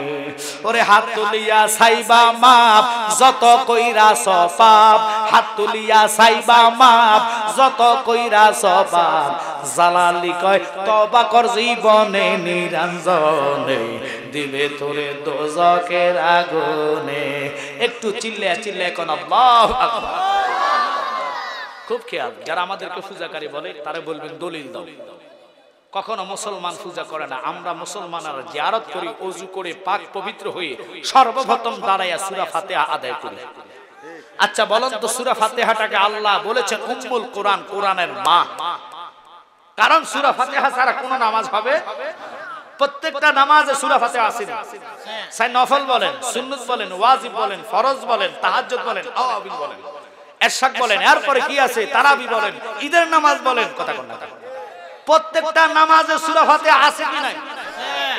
ওরে হাত তুলিয়া সাইবা মাপ যত কইরা সপাপ, হাত তুলিয়া সাইবা মাপ যত কইরা সপাপ, জালালি কয় তওবা কর জীবনে নিরঞ্জনে, দিবে তোরে দোজকের আগুনে। একটু চিল্লে চিল্লে কোন আল্লাহু আকবার। খুব খেয়াল, যারা আমাদেরকে পূজাকারী বলে তারা বলবেন দলিল দাও। কখনো মুসলমান পূজা করে না, আমরা মুসলমানরা জিয়ারত করি, ওযু করে পাক পবিত্র হয়ে সর্বপ্রথম দাঁড়াইয়া সূরা ফাতিহা আদায় করি। আচ্ছা বলেন তো, সূরা ফাতিহাটাকে আল্লাহ বলেছেন উম্মুল কোরআন, কোরআনের মা, কারণ সূরা ফাতিহা ছাড়া কোন নামাজ হবে? প্রত্যেকটা নামাজে সূরা ফাতিহা আছে। চাই নফল বলেন, সুন্নত বলেন, ওয়াজিব বলেন, ফরজ বলেন, তাহাজ্জুদ বলেন, আওয়াবিল বলেন, এরশাদ বলেন, এরপরে কি আছে তারাবি বলেন, ঈদের নামাজ বলেন, কথা কোন না, প্রত্যেকটা নামাজে সূরা ফাতিহা আছে কি নাই?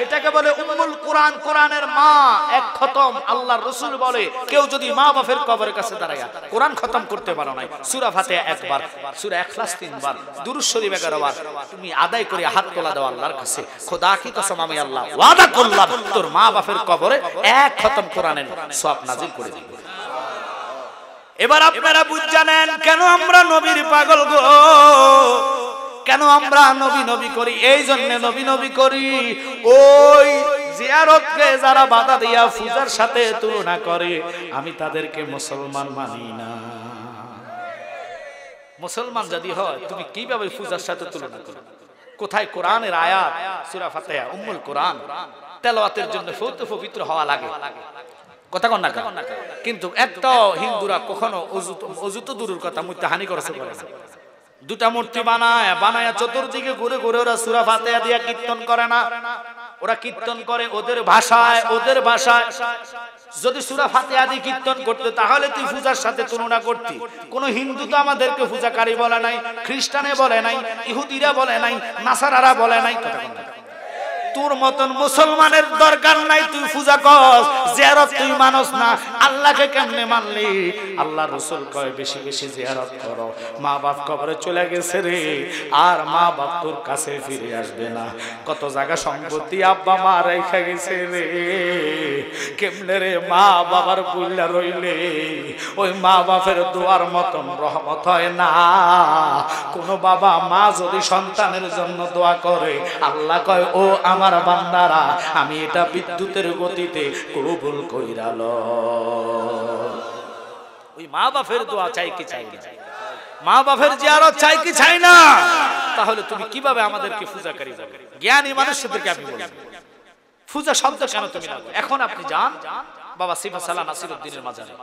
এটাকে বলে উম্মুল কোরআন, কোরআনের মা। এক খতম আল্লাহর রাসূল বলে, কেউ যদি মা বাপের কবরের কাছে দাঁড়ায়া কোরআন খতম করতে পারো নাই, সূরা ফাতিহা একবার, সূরা ইখলাস 3 বার, দুরূদ শরীফ 11 বার তুমি আদায় করে হাত তোলা দাও আল্লাহর কাছে, খোদা কি কসম আমি আল্লাহ ওয়াদা করলাম তোর মা বাপের কবরে এক খতম কোরআনের সওয়াব নাযিল করে দিব। এবার আপনারা বুঝজানেন কেন আমরা নবীর পাগল গো, কেন আমরা নবী নবী করি? এই জন্য নবী নবী করি, ওই জিয়ারতকে যারা বাধা দিয়া পূজার সাথে তুলনা করে, আমি তাদেরকে মুসলমান মানি না। মুসলমান যদি হয় তুমি কিভাবে পূজার সাথে তুলনা করো? কোথায় কোরআনের আয়াত? সূরা ফাতিহা উম্মুল কোরআন, তেলাওয়াতের জন্য পবিত্র হওয়া লাগে, কথা কন না। কিন্তু একটা হিন্দুরা কখনো অযুত দূরের কথা মূর্তি হানি করেছে করে না। দুটা মূর্তি বানায় চতুর্দিকে ঘুরে ঘুরে ওরা সূরা ফাতিহা দিয়া কীর্তন করে না, ওরা কীর্তন করে ওদের ভাষায়। যদি সূরা ফাতিহা দিয়ে কীর্তন করতে তাহলে তুই পূজার সাথে তুলনা করতি। কোন হিন্দু তো আমাদেরকে পূজাকারী বলে নাই, খ্রিস্টানে বলে নাই, ইহুদিরা বলে নাই, নাসারারা বলে নাই, কথা কন না। তোর মতন মুসলমানের দরকার নাই, তুই পূজা কর, জিয়ারত তুই মানস না, আল্লাহকে কেমনে মানলি? আল্লাহর রাসূল কয় বেশি বেশি জিয়ারত করো। মা বাপ কবরে চলে গেছে রে, আর মা বাপ তোর কাছে ফিরে আসবে না। কত জায়গা সম্পত্তি আব্বা মা রেখে গেছে রে, কেমনে রে মা বাবার বুইলা রইলে? ওই মা বাপের দোয়ার মতন রহমত হয় না। কোন বাবা মা যদি সন্তানের জন্য দোয়া করে, আল্লাহ কয় ও আমার বান্দারা, আমি এটা বিদ্যুতের গতিতে কবুল কইরা লও। ওই মা বাপের দোয়া চাই কি চাই না? মা বাপের জিয়ারত চাই কি চাই না? তাহলে তুমি কিভাবে আমাদেরকে পূজাকারী বলবে? জ্ঞানী মানুষদেরকে আমি বলবো পূজা শব্দ কেন তুমি না? এখন আপনি যান বাবা সিফা সালা নাসিরউদ্দিনের মাজারে,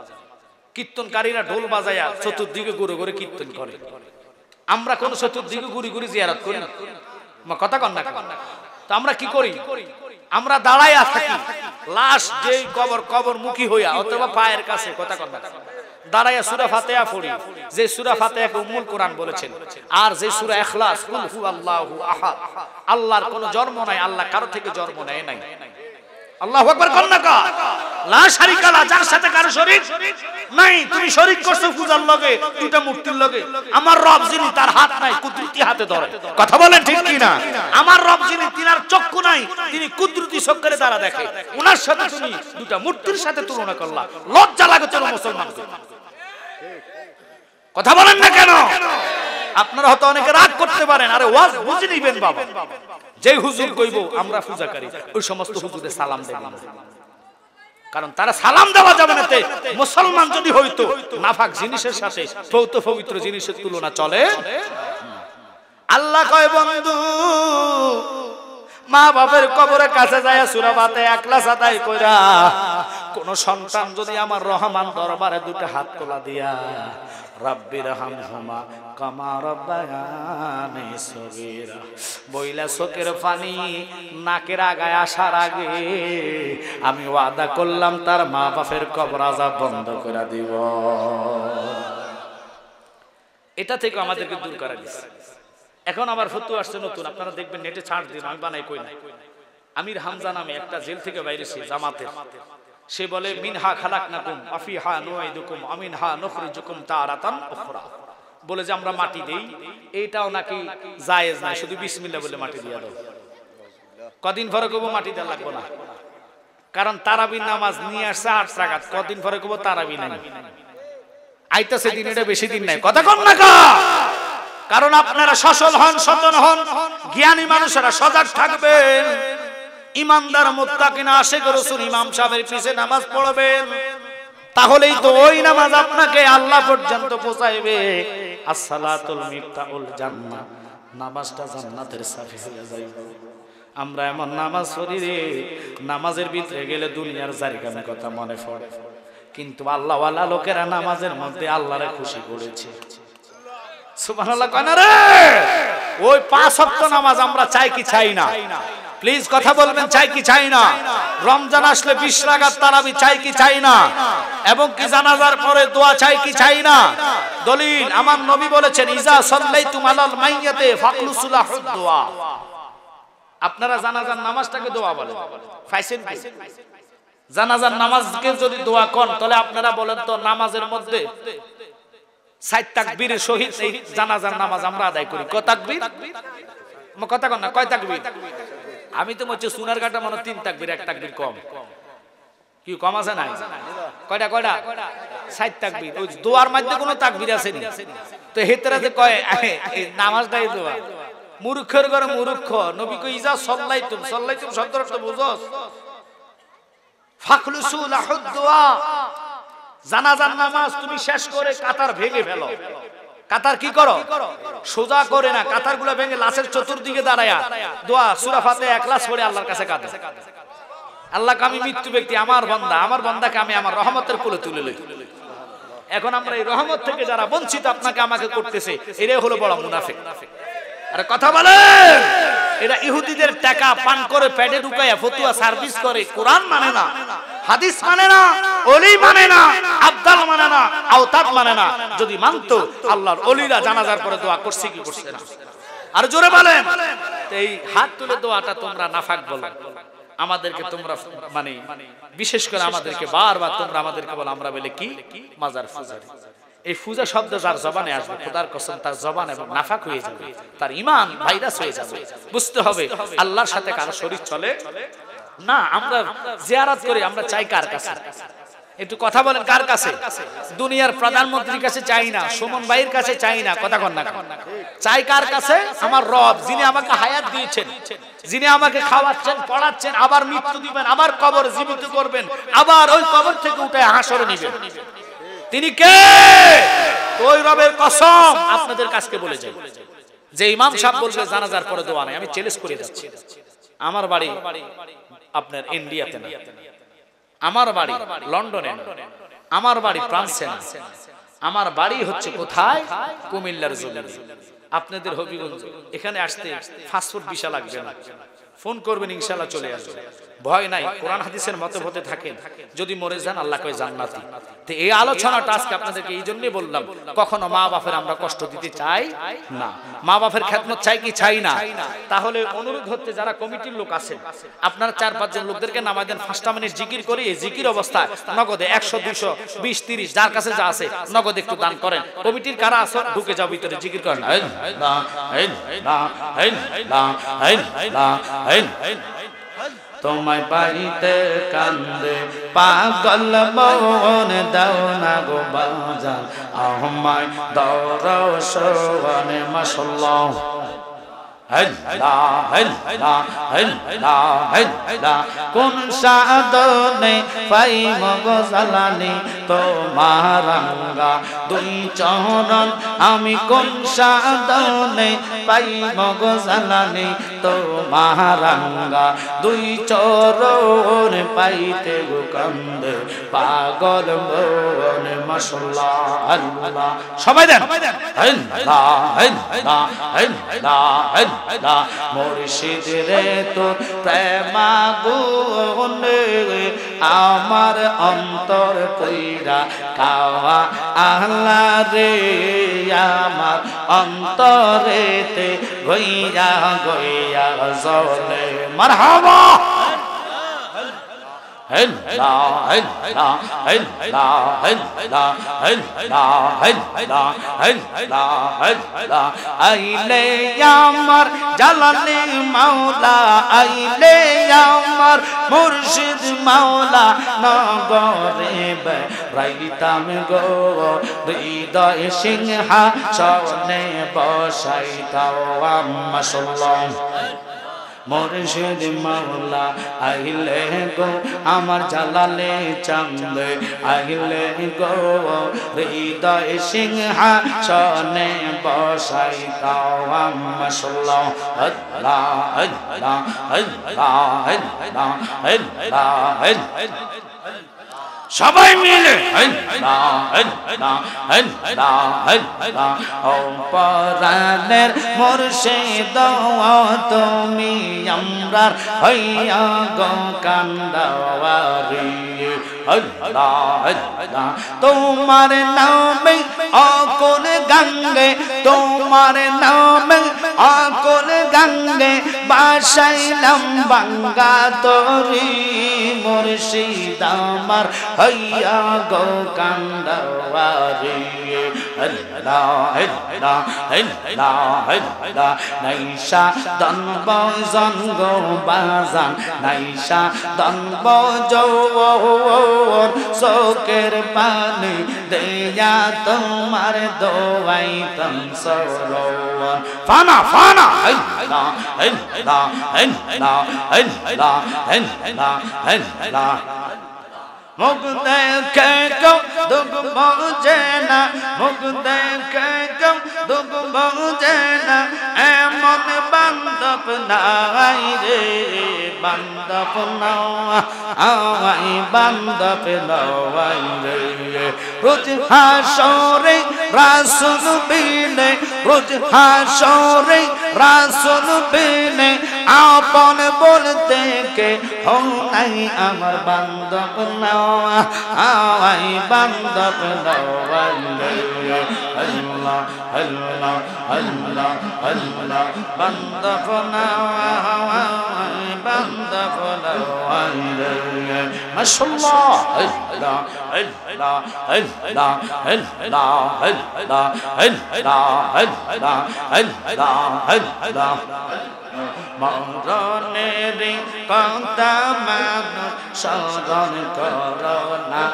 কীর্তনকারীরা ঢোল বাজায়া চতুর্দিকে ঘুরে ঘুরে কীর্তন করে। আমরা কোন চতুর্দিকে ঘুরে ঘুরে জিয়ারত করি না, কথা কন না। তো আমরা কি করি? আমরা দাঁড়াইয়া থাকি, লাশ যেই কবর মুখী হইয়া অথবা পায়ের কাছে, কথা কন না, দাঁড়াইয়া সূরা ফাতিহা পড়ি। যে সূরা ফাতিহাকে উম্মুল কোরআন বলেছেন, আর যে সূরা ইখলাস কুল হুয়াল্লাহু আহাদ, আল্লাহর কোনো জন্ম নাই, আল্লাহ কারো থেকে জন্ম নেয় নাই। আল্লাহু আকবার কোন না কা? লা শারিকা লা, যার সাথে কারো শরীক নাই। তুমি শরীক করছো পূজার লগে, দুটা মূর্তির লগে। আমার রব যিনি, তার হাত নাই, কুদরতি হাতে ধরে, কথা বলেন ঠিক কি না? আমার রব যিনি, তিনার চক্ষু নাই, তিনি কুদরতি চক্ষুরে দ্বারা দেখে। ওনার সাথে তুমি দুটা মূর্তির সাথে তুলনা করলা, লজ্জা লাগে তোর মুসলমান? কথা বলেন না কেন? আপনারা হয়তো অনেকে রাগ করতে পারেন, আরে ওয়াজ বুঝে নিবেন বাবা। যে হুজুর কইবো আমরা পূজাকারী, ওই সমস্ত হুজুরে সালাম দেবেন না। কারণ তারা সালাম দেওয়া যাবে না। মুসলমান যদি হইতো নাফাক জিনিসের সাথে পৌত পবিত্র জিনিসের তুলনা চলে। আল্লাহ কয় বন্ধু মা বাপের কবরের কাছে যায় সূরা ফাতিহা একলাস আদায় কইরা কোন সন্তান যদি আমার রহমান দরবারে দুটো হাত তোলা দিয়া রাব্বির হামহুমা কামা রাব্বায়ানি সগীরা বইলা চোখের পানি নাকের আগায় আসার আগে আমি ওয়াদা করলাম তার মা বাপের কবর আযাব বন্ধ করে দিব। এটা থেকে আমাদেরকে দূর করা গেছে। এখন আবার ফতোয়া আসছে নতুন, আপনারা দেখবেন নেটে ছাড় দিন, আমি বানাই কই না। আমির হামজা নামে একটা জেল থেকে বাইরেছে জামাতের, সে বলে মিনহা খালাকনাকুম আফিহা নুইদুকুম আমিনহা নুখরিজুকুম তারাতান উখরা, বলে যে আমরা মাটি দেই, এইটাও নাকি জায়েজ না, শুধু বিসমিল্লাহ বলে মাটি দিয়া দাও। কদিন পরে কব মাটি দেওয়া লাগবে না, কারণ তারাবি নামাজ নিয়ে আসছে 8 রাকাত, কদিন পরে কব তারাবি নাই আইতাছে দিন, এটা বেশি দিন নাই। কথা কম না কা, কারণ আপনারা সচল হন, সচেতন হন, জ্ঞানী মানুষেরা সজাগ থাকবেন, ইমানদার মুত্তাকিন আশিক রাসূল ইমাম সাহেবের পিছে নামাজ পড়বেন, তাহলেই তো ওই নামাজ আপনাকে আল্লাহ পর্যন্ত পৌঁছাইবে। আসসালাতুল মিফতাহুল জান্নাহ, নামাজটা জান্নাতের চাবি হয়ে যাইবে। আমরা এমন নামাজ পড়ি রে, নামাজের ভিতরে গেলে দুনিয়ার জারিগামি কথা মনে পড়ে, কিন্তু আল্লাহওয়ালা লোকেরা নামাজের মধ্যে আল্লাহরে খুশি করেছে। সুবহানাল্লাহ কানা রে, ওই 5 ওয়াক্ত নামাজ আমরা চাই কি চাই না? প্লিজ কথা বলবেন, চাই কি চাই না? রমজান আসলে 20 রাকাত তারাবি চাই কি চাই না? এবং কি জানাজার পরে দোয়া চাই কি চাই না? দলিল আমার নবী বলেছেন ইজা সাল্লাইতুম আলাল মাইয়াতে ফাকলুসুলাহুদ দোয়া। আপনারা জানাজার নামাজটাকে দোয়া বলেন, ফাইসেন কি? জানাজার নামাজকে যদি দোয়া কোন, তাহলে আপনারা বলেন তো নামাজের মধ্যে 7 তাকবীরের সহিত এই জানাজার নামাজ আমরা আদায় করি, কয় তাকবীর? কথা কোন না, কয় তাকবীর? আমি তো মনে সোনার ঘাটা মনে 3 তাকবীর, 1 তাকবীর কম। কি কম আছে নাই? কয়টা কয়টা? 7 তাকবীর। ওই দোয়ার মধ্যে কোনো তাকবীর আছে নি? তো হেতরা যে কয় এই নামাজটাই দোয়া, মূর্খের ঘরে মূর্খ। নবী কই ইজা সাল্লাইতুম, সাল্লাইতুম শব্দের অর্থ বুঝোস? ফাখলুসু লাহুদ দোয়া, জানাজার নামাজ তুমি শেষ করে কাতার ভেঙে ফেলো। কাতার কি করো? সোজা করে না, কাতারগুলো ভেঙে লাশের চতুর্দিকে দাঁড়ায়া দোয়া সূরা ফাতিহা একলাস পড়ে আল্লাহর কাছে কাঁদে, আল্লাহকে আমি মৃত্যু ব্যক্তি, আমার বান্দাকে আমি আমার রহমতের কোলে তুলে লই। এখন আমরা এই রহমত থেকে যারা বঞ্চিত আপনাকে আমাকে করতেছে, এরাই হলো বড় মুনাফিক। আরে কথা বলেন, এরা ইহুদিদের টাকা পান করে পেটে ঢুকায়া ফতুয়া সার্ভিস করে, কোরআন মানে না, হাদিস মানে না, ওলি মানে না, আব্দাল মানে না, আওতাদ মানে না। যদি মানতো আল্লাহর ওলিরা জানাজার পরে দোয়া করছে কি করছে না? আর জোরে বলেন, এই হাত তুলে দোয়াটা তোমরা নাফাক বলো, আমাদেরকে তোমরা মানে বিশেষ করে আমাদেরকে বারবার তোমরা আমাদেরকে বলো আমরা বলে কি মাজার ফুজারি। এই ফুজা শব্দ যার জবানে আসবে, খোদার কসম তার জবান এবং নাফাক হয়ে যাবে, তার ঈমান ভাইরাস হয়ে যাবে। বুঝতে হবে আল্লাহর সাথে কারো শরীক চলে না। আমরা জিয়ারত করি, আমরা চাই কার কাছে? একটু কথা বলেন, কার কাছে? দুনিয়ার প্রধানমন্ত্রীর কাছে চাই না, সুমন ভাইয়ের কাছে চাই না, কথা কন না, চাই কার কাছে? আমার রব, যিনি আমাকে হায়াত দিয়েছেন, যিনি আমাকে খাওয়াচ্ছেন, পড়াচ্ছেন, আবার মৃত্যু দিবেন, আবার কবর জীবিত করবেন, আবার ওই কবর থেকে উঠে হাসরে নিবেন। তিনি কে? ওই রবের কসম আপনাদের কাছে বলে যাই, যে ইমাম সাহেব বলবে জানাজার পরে দোয়া নাই, আমি চ্যালেঞ্জ করে যাচ্ছি। আমার বাড়ি আপনার ইন্ডিয়াতে না, আমার বাড়ি লন্ডনে না, আমার বাড়ি ফ্রান্সে না, আমার বাড়ি হচ্ছে কোথায়? কুমিল্লার জমিনে, আপনাদের হবিগঞ্জ। এখানে আসতে পাসপোর্ট ভিসা লাগবে না, ফোন করবেন ইনশাআল্লাহ চলে আসবে, ভয় নাই। কোরআন হাদিসের মতে হতে থাকেন, যদি মরে যান আল্লাহ কয় জান্নাতি। তো এই আলোচনাটা আজকে আপনাদেরকে এই জন্যই বললাম, কখনো মা বাপের আমরা কষ্ট দিতে চাই না, মা বাপের খেদমত চাই কি চাই না? তাহলে অনুরোধ হচ্ছে যারা কমিটির লোক আছেন, আপনারা 4-5 জন লোকদেরকে নামাই দেন, 5টা মিনিট জিকির করে এই জিকির অবস্থায় নগদে 100, 200, 20, 30 যার কাছে যা আছে নগদে একটু দান করেন। কমিটির কারা আছে ঢুকে যাও ভিতরে, জিকির করেন। তোমায় পাইতে কান্দে পাগল মন, দাও না গো বাজান আমায় দরশনে। মাশাআল্লাহ কোন সাধনে পাইব গো জ্বালানি তোমার রাঙ্গা দুই চরণ আমি কোন সাধনে পাইব গো জ্বালানি তোমার রাঙ্গা দুই চরণ পাইতে গো কান্দে পাগল মন মাশাআল্লাহ আল্লাহ সবাই দেন মুর্শিদ রে তোর প্রেমাগুনে আমার অন্তর কইরা কাওয়া আহলা রে আমার অন্তরেতে গইয়া গইয়া জ্বলে মারহাবা আইলে আমার জালালি মাওলা আইলে আমার মুর্শিদ মাওলা নগরে বেড়াইতাম গো হৃদয় সিংহাসনে বসাইতাও মাশাআল্লাহ মুর্শিদ মাওলা আইলে গো আমার জালালে চাঁদে আইলে গো হৃদয় সিংহাসনে বসাইতাও মাশাআল্লাহ আল্লাহ আল্লাহ আল্লাহ আল্লাহ আল্লাহ সবাই মিলে পরাণের মুর্শিদ তুমি আমরার হইয়া গো কান্দাওয়ারি তোমার নামে অকুল গঙ্গে তোমার নামে অকুল গঙ্গে বাসাইলাম বাঙ্গা তোরি মুর্শিদ আমার হইয়া গো কান্দাওয়ারি নাইসা দনব জঙ্গ বাজান নাইসা দনব যৌর চোখের পানি দেয়া তোমার দোয়াই তম সরোবর ফানা ফানা মুখ দেখে কেউ দুঃখ বোঝে না মুখ দেখে কেউ দুঃখ বোঝে না এমন বান্ধব নাই রে বান্ধব নাওয়াই বান্ধব নাওয়াই রে রোজ হাসরে রাসূল বিনে রোজ হাসরে রাসূল বিনে আপন বলতে কে হো নাই আমার বান্ধব নাওয়াই বান্ধব নাওয়াই রে আল্লাহ আল্লাহ আল্লাহ আল্লাহ বান্ধব নাওয়াই বান্ধব নাওয়াই রে মাশাআল্লাহ আল্লাহ আল্লাহ আল্লাহ আল্লাহ আল্লাহ আল্লাহ আল্লাহ আল্লাহ মরণের কথা মানুষ স্মরণ করো না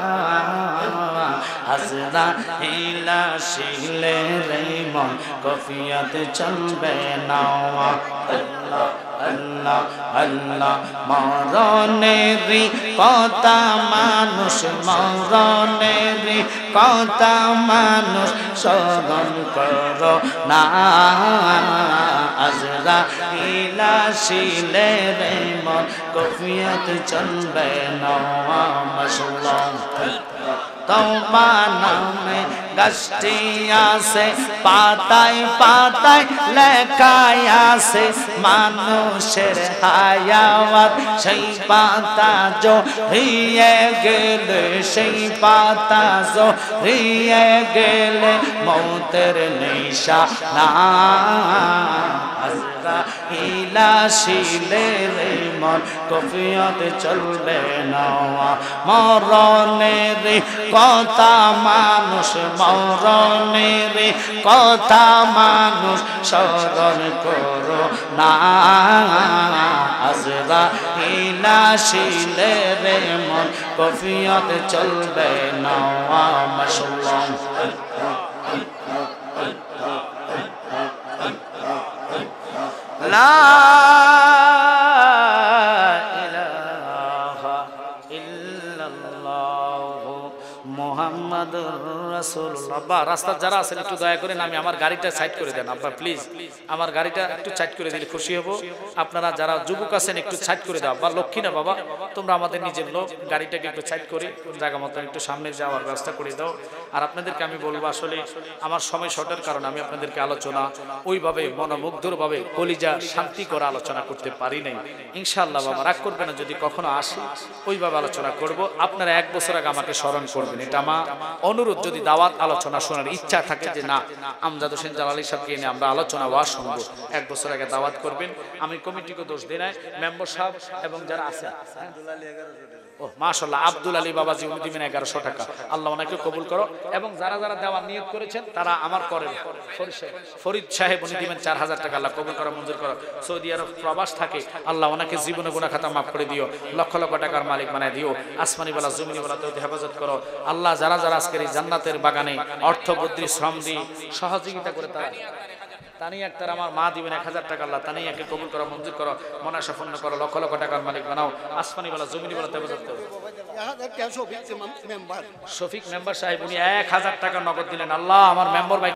আজরাইল আসিলে রে মন কফিয়ত চলবে না আল্লাহ আল্লাহ আল্লাহ মরণের কথা মানুষ মরণের কথা মানুষ স্মরণ করো না আজরাইল আসিলে রে মন কফিয়ত চলবে না মাশাআল্লাহ তোমা নামে গাছটি আছে পাতায় পাতায় লেখায় আছে মানুষের হায়াত সেই পাতা জড়িয়ে গেলে সেই পাতা জড়িয়ে গেলে মৌতের নিশানা আজরাইল আসিলে রে মন কফিয়ত চলবে না মরণের কথা মানুষ মরণের কথা মানুষ স্মরণ করো না আজরাইল আসিলে রে মন কফিয়ত চলবে না মাশাআল্লাহ লা ইলাহা ইল্লাল্লাহু মুহাম্মাদুর রাসূলুল্লাহ। আব্বা রাস্তায় যারা আছেন একটু দয়া করে আমি আমার গাড়িটা সাইড করে দেন আব্বা, প্লিজ আমার গাড়িটা একটু সাইড করে দিলে খুশি হব। আপনারা যারা যুবক আছেন একটু সাইড করে দাও। আব্বা লক্ষ্মী না বাবা, তোমরা আমাদের নিজের লোক, গাড়িটাকে একটু সাইড করে জায়গা মতো একটু সামনে যাওয়ার ব্যবস্থা করে দাও। আর আপনাদেরকে আমি বলবো, আসলে আমার সময় শর্টের কারণে আমি আপনাদেরকে আলোচনা ওইভাবে মনোমুগ্ধরভাবে কলিজা শান্তি করে আলোচনা করতে পারি নাই। ইনশাআল্লাহ বাবা রাগ করবে না, যদি কখনো আসি ওইভাবে আলোচনা করব। আপনারা 1 বছর আগে আমাকে স্মরণ করবেন, এটা আমার অনুরোধ। যদি দাওয়াত আলোচনা শোনার ইচ্ছা থাকে যে না আমজাদ হোসেন জালালী সাহেবকে এনে আমরা আলোচনা ওয়াজ শুনবো, 1 বছর আগে দাওয়াত করবেন। আমি কমিটিকে দোষ দিই না, মেম্বার সাহেব এবং যারা আছে ও মাশাআল্লাহ আব্দুল আলী বাবাজি উনি দিবেন 1100 টাকা, আল্লাহ ওনাকে কবুল করো। এবং যারা যারা দেওয়ার নিয়ত করেছেন তারা আমার করেন। ফরিদ সাহেব উনি দিবেন 4000 টাকা, আল্লাহ কবুল করো মঞ্জুর করো। সৌদি আরব প্রবাস থাকে, আল্লাহ ওনাকে জীবনে গুনাহ খাতা মাফ করে দিও, লক্ষ লক্ষ টাকার মালিক বানায় দিও, আসমানি ওয়ালা জমিনি ওয়ালা তো হেফাজত করো। আল্লাহ যারা যারা আজকের এই জান্নাতের বাগানে অর্থ বুদ্ধি শ্রম দিয়ে সহযোগিতা করে তানি একটা আমার মা দিবেন 1000 টাকা, আল্লাহ তানি একে কবুল করো মঞ্জুর করো, মনাশা পূর্ণ করো, লক্ষ লক্ষ টাকার মালিক বানাও, আসমানি ওয়ালা জমিনি ওয়ালা হেফাজত করো। শফিক মেম্বার সাহেব উনি 1000 টাকা নগদ দিলেন, আল্লাহ আমার মেম্বার ভাই